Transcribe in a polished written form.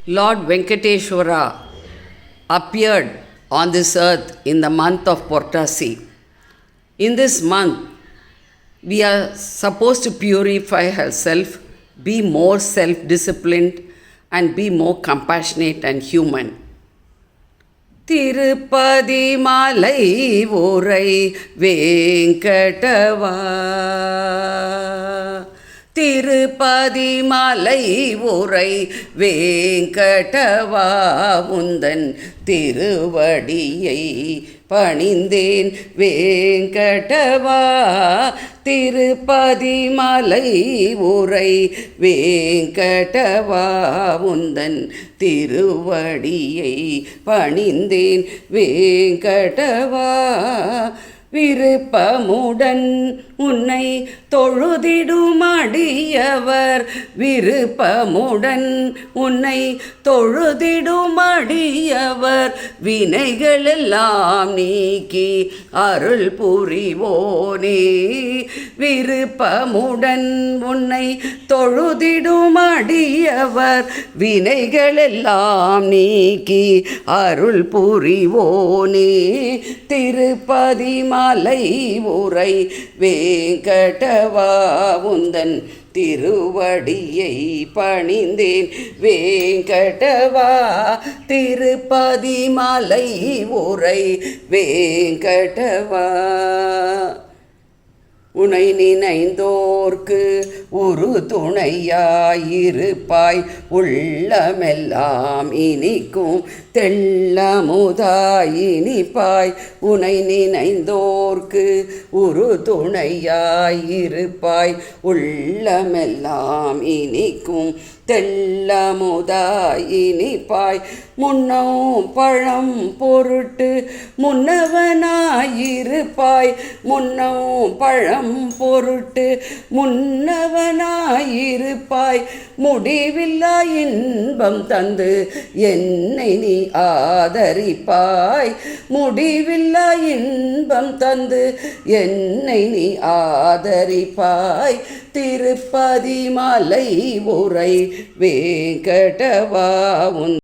Lord Venkateshwara appeared on this earth in the month of Purtasi. In this month, we are supposed to purify ourselves, be more self-disciplined, and be more compassionate and human. Tirupati மலை உரை வேங்கடவா, திருப்பதி மலை உரை வேங்கடவா, உந்தன் திருவடியை பணிந்தேன் வேங்கடவா. திருப்பதி மலை உரை வேங்கடவா, உந்தன் திருவடியை பணிந்தேன் வேங்கடவா. விருப்பமுடன் உன்னை தொழுதிடும் அடியவர், விருப்பமுடன் உன்னை தொழுதிடும் அடியவர், வினைகளெல்லாம் நீக்கி அருள் புரிவோனே. விருப்பமுடன் உன்னை தொழுதிடும் அடியவர், வினைகளெல்லாம் நீக்கி அருள் புரிவோனே. திருப்பதி மலை உரை வேங்கடவா, உந்தன் திருவடியை பணிந்தேன் வேங்கடவா. திருப்பதி மலை உரை வேங்கடவா. உனை நினைந்தோர்க்கு ஒரு துணையாயிருப்பாய், உள்ளமெல்லாம் இனிக்கும் தெள்ளமுதாய் இனிப்பாய். உனை நினைந்தோர்க்கு ஒரு துணையாயிருப்பாய், உள்ளமெல்லாம் இனிக்கும் தெள்ளமுதாய் இனிப்பாய். முன்னம் பழம் பொருட்டு முன்னவனாயிருப்பாய், முன்னம் பழம் பொருட்டு முன்னவனாயிருப்பாய். முடிவில்லா இன்பம் தந்து என்னை நீ ஆதரிப்பாய், முடிவில்லா இன்பம் தந்து என்னை நீ ஆதரிப்பாய். திருப்பதி மலை உரை வேங்கடவா, உன்